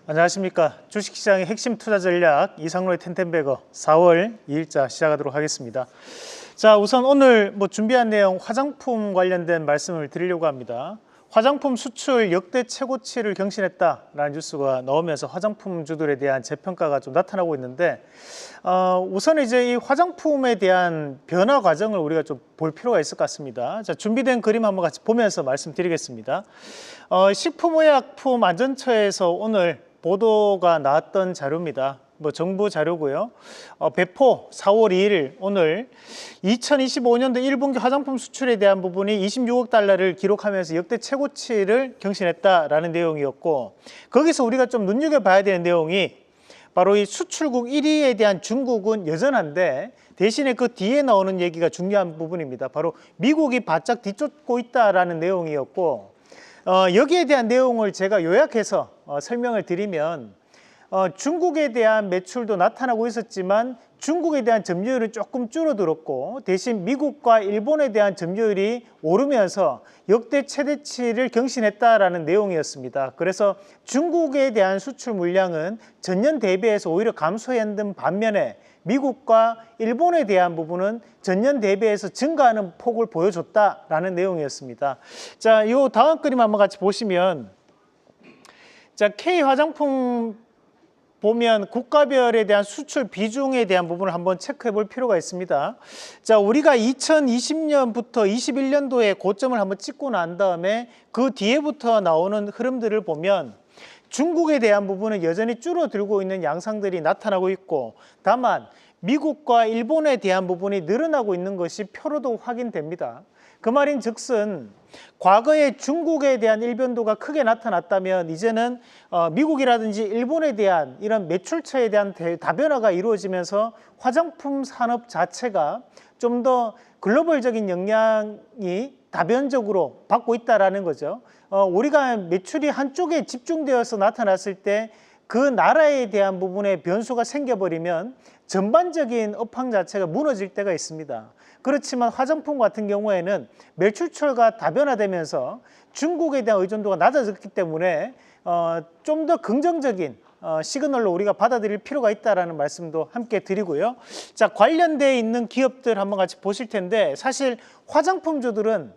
안녕하십니까. 주식시장의 핵심 투자 전략 이상로의 텐텐베거 4월 2일자 시작하도록 하겠습니다. 자, 우선 오늘 준비한 내용 화장품 관련된 말씀을 드리려고 합니다. 화장품 수출 역대 최고치를 경신했다라는 뉴스가 나오면서 화장품주들에 대한 재평가가 좀 나타나고 있는데 우선 이제 이 화장품에 대한 변화 과정을 우리가 좀 볼 필요가 있을 것 같습니다. 자, 준비된 그림 한번 같이 보면서 말씀드리겠습니다. 식품의약품안전처에서 오늘 보도가 나왔던 자료입니다. 정부 자료고요. 배포 4월 2일 오늘 2025년도 1분기 화장품 수출에 대한 부분이 26억 달러를 기록하면서 역대 최고치를 경신했다라는 내용이었고, 거기서 우리가 좀 눈여겨봐야 되는 내용이 바로 이 수출국 1위에 대한 중국은 여전한데 대신에 그 뒤에 나오는 얘기가 중요한 부분입니다. 바로 미국이 바짝 뒤쫓고 있다라는 내용이었고, 여기에 대한 내용을 제가 요약해서 설명을 드리면 중국에 대한 매출도 나타나고 있었지만 중국에 대한 점유율은 조금 줄어들었고 대신 미국과 일본에 대한 점유율이 오르면서 역대 최대치를 경신했다라는 내용이었습니다. 그래서 중국에 대한 수출 물량은 전년 대비해서 오히려 감소했는 반면에 미국과 일본에 대한 부분은 전년 대비해서 증가하는 폭을 보여줬다라는 내용이었습니다. 자, 이 다음 그림 한번 같이 보시면, 자, K 화장품 보면 국가별에 대한 수출 비중에 대한 부분을 한번 체크해 볼 필요가 있습니다. 자, 우리가 2020년부터 21년도에 고점을 한번 찍고 난 다음에 그 뒤에부터 나오는 흐름들을 보면 중국에 대한 부분은 여전히 줄어들고 있는 양상들이 나타나고 있고, 다만 미국과 일본에 대한 부분이 늘어나고 있는 것이 표로도 확인됩니다. 그 말인 즉슨 과거에 중국에 대한 일변도가 크게 나타났다면 이제는 미국이라든지 일본에 대한 이런 매출처에 대한 다변화가 이루어지면서 화장품 산업 자체가 좀 더 글로벌적인 영향이 다변적으로 받고 있다는 거죠. 우리가 매출이 한쪽에 집중되어서 나타났을 때 그 나라에 대한 부분에 변수가 생겨버리면 전반적인 업황 자체가 무너질 때가 있습니다. 그렇지만 화장품 같은 경우에는 매출처가 다변화되면서 중국에 대한 의존도가 낮아졌기 때문에 좀 더 긍정적인 시그널로 우리가 받아들일 필요가 있다는 말씀도 함께 드리고요. 자, 관련되어 있는 기업들 한번 같이 보실 텐데 사실 화장품주들은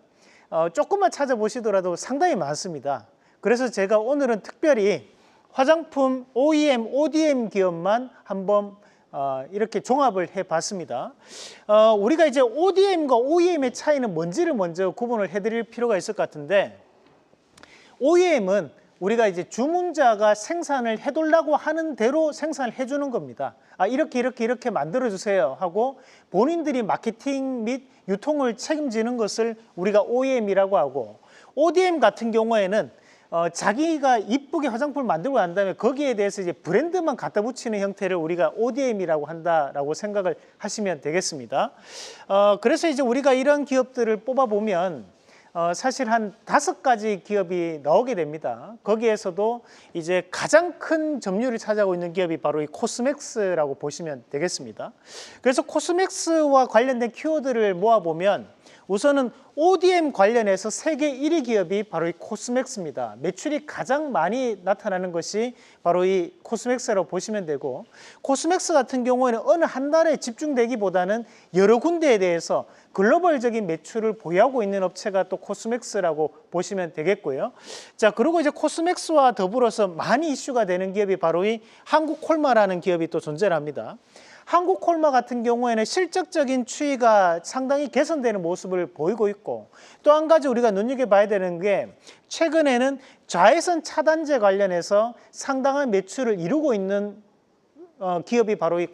조금만 찾아보시더라도 상당히 많습니다. 그래서 제가 오늘은 특별히 화장품 OEM, ODM 기업만 한번 이렇게 종합을 해봤습니다. 우리가 이제 ODM과 OEM의 차이는 뭔지를 먼저 구분을 해드릴 필요가 있을 것 같은데, OEM은 우리가 이제 주문자가 생산을 해달라고 하는 대로 생산을 해주는 겁니다. 이렇게 만들어주세요 하고 본인들이 마케팅 및 유통을 책임지는 것을 우리가 OEM이라고 하고, ODM 같은 경우에는 자기가 이쁘게 화장품을 만들고 난 다음에 거기에 대해서 이제 브랜드만 갖다 붙이는 형태를 우리가 ODM이라고 한다라고 생각을 하시면 되겠습니다. 그래서 이제 우리가 이런 기업들을 뽑아보면 사실 한 5가지 기업이 나오게 됩니다. 거기에서도 이제 가장 큰 점유율을 차지하고 있는 기업이 바로 이 코스맥스라고 보시면 되겠습니다. 그래서 코스맥스와 관련된 키워드를 모아보면 우선은 ODM 관련해서 세계 1위 기업이 바로 이 코스맥스입니다. 매출이 가장 많이 나타나는 것이 바로 이 코스맥스라고 보시면 되고, 코스맥스 같은 경우에는 어느 한 나라에 집중되기보다는 여러 군데에 대해서 글로벌적인 매출을 보유하고 있는 업체가 또 코스맥스라고 보시면 되겠고요. 자, 그리고 이제 코스맥스와 더불어서 많이 이슈가 되는 기업이 바로 이 한국콜마라는 기업이 또 존재를 합니다. 한국콜마 같은 경우에는 실적적인 추이가 상당히 개선되는 모습을 보이고 있고, 또 한 가지 우리가 눈여겨봐야 되는 게 최근에는 자외선 차단제 관련해서 상당한 매출을 이루고 있는 기업이 바로 이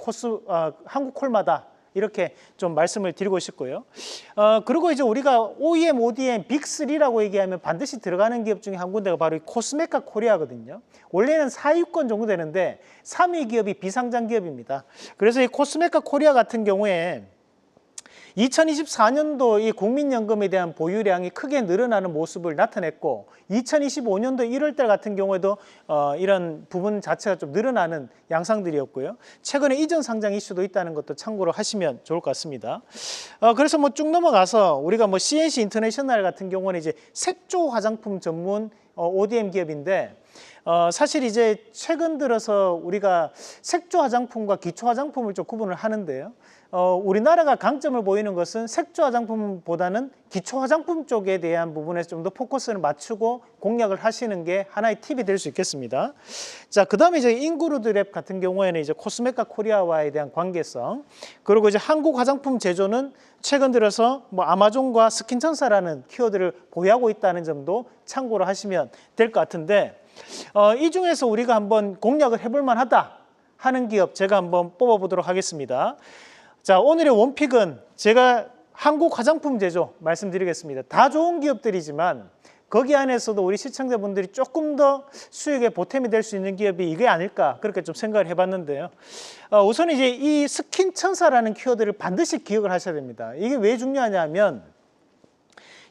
한국콜마다, 이렇게 좀 말씀을 드리고 싶고요. 그리고 이제 우리가 OEM, ODM, 빅3라고 얘기하면 반드시 들어가는 기업 중에 한 군데가 바로 이 코스메카 코리아거든요. 원래는 4위권 정도 되는데 3위 기업이 비상장 기업입니다. 그래서 이 코스메카 코리아 같은 경우에 2024년도 이 국민연금에 대한 보유량이 크게 늘어나는 모습을 나타냈고, 2025년도 1월달 같은 경우에도 이런 부분 자체가 좀 늘어나는 양상들이었고요. 최근에 이전 상장 이슈도 있다는 것도 참고로 하시면 좋을 것 같습니다. 그래서 쭉 넘어가서 우리가 CNC 인터내셔널 같은 경우는 이제 색조 화장품 전문 ODM 기업인데, 사실 이제 최근 들어서 우리가 색조 화장품과 기초 화장품을 좀 구분을 하는데요. 우리나라가 강점을 보이는 것은 색조 화장품보다는 기초 화장품 쪽에 대한 부분에서 좀 더 포커스를 맞추고 공략을 하시는 게 하나의 팁이 될 수 있겠습니다. 자, 그다음에 이제 인그루드랩 같은 경우에는 이제 코스메카 코리아와에 대한 관계성, 그리고 이제 한국 화장품 제조는 최근 들어서 뭐 아마존과 스킨천사라는 키워드를 보유하고 있다는 점도 참고를 하시면 될 것 같은데, 이 중에서 우리가 한번 공략을 해볼 만하다 하는 기업 제가 한번 뽑아보도록 하겠습니다. 자, 오늘의 원픽은 제가 한국 화장품 제조 말씀드리겠습니다. 다 좋은 기업들이지만 거기 안에서도 우리 시청자분들이 조금 더 수익에 보탬이 될 수 있는 기업이 이게 아닐까, 그렇게 좀 생각을 해봤는데요. 우선 이제 이 스킨천사라는 키워드를 반드시 기억을 하셔야 됩니다. 이게 왜 중요하냐면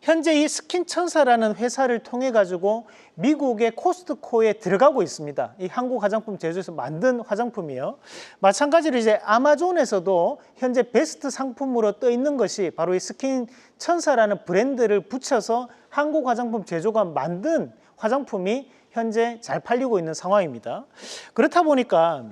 현재 이 스킨천사라는 회사를 통해 가지고 미국의 코스트코에 들어가고 있습니다. 이 한국 화장품 제조에서 만든 화장품이요. 마찬가지로 이제 아마존에서도 현재 베스트 상품으로 떠 있는 것이 바로 이 스킨천사라는 브랜드를 붙여서 한국 화장품 제조가 만든 화장품이 현재 잘 팔리고 있는 상황입니다. 그렇다 보니까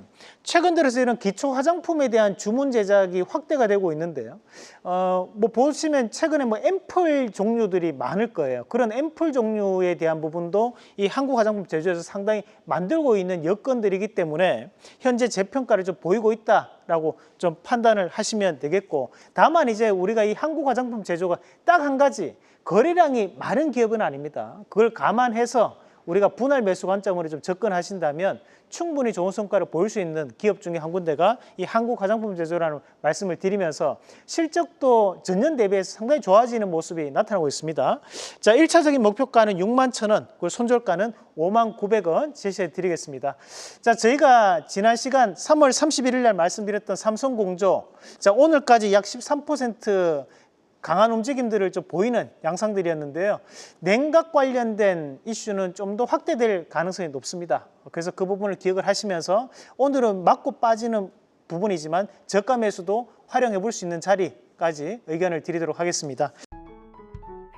최근 들어서 이런 기초 화장품에 대한 주문 제작이 확대가 되고 있는데요. 뭐 보시면 최근에 뭐 앰플 종류들이 많을 거예요. 그런 앰플 종류에 대한 부분도 이 한국 화장품 제조에서 상당히 만들고 있는 여건들이기 때문에 현재 재평가를 좀 보이고 있다라고 좀 판단을 하시면 되겠고, 다만 이제 우리가 이 한국 화장품 제조가 딱 한 가지 거래량이 많은 기업은 아닙니다. 그걸 감안해서 우리가 분할 매수 관점으로 좀 접근하신다면 충분히 좋은 성과를 보일 수 있는 기업 중에 한 군데가 이 한국 화장품 제조라는 말씀을 드리면서 실적도 전년 대비해서 상당히 좋아지는 모습이 나타나고 있습니다. 자, 1차적인 목표가는 61,000원, 그리고 손절가는 59,900원 제시해 드리겠습니다. 자, 저희가 지난 시간 3월 31일 날 말씀드렸던 삼성공조, 자, 오늘까지 약 13% 강한 움직임들을 좀 보이는 양상들이었는데요. 냉각 관련된 이슈는 좀 더 확대될 가능성이 높습니다. 그래서 그 부분을 기억을 하시면서 오늘은 맞고 빠지는 부분이지만 저가 매수도 활용해 볼 수 있는 자리까지 의견을 드리도록 하겠습니다.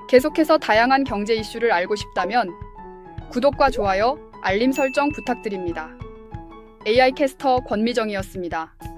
계속해서 다양한 경제 이슈를 알고 싶다면 구독과 좋아요, 알림 설정 부탁드립니다. AI 캐스터 권미정이었습니다.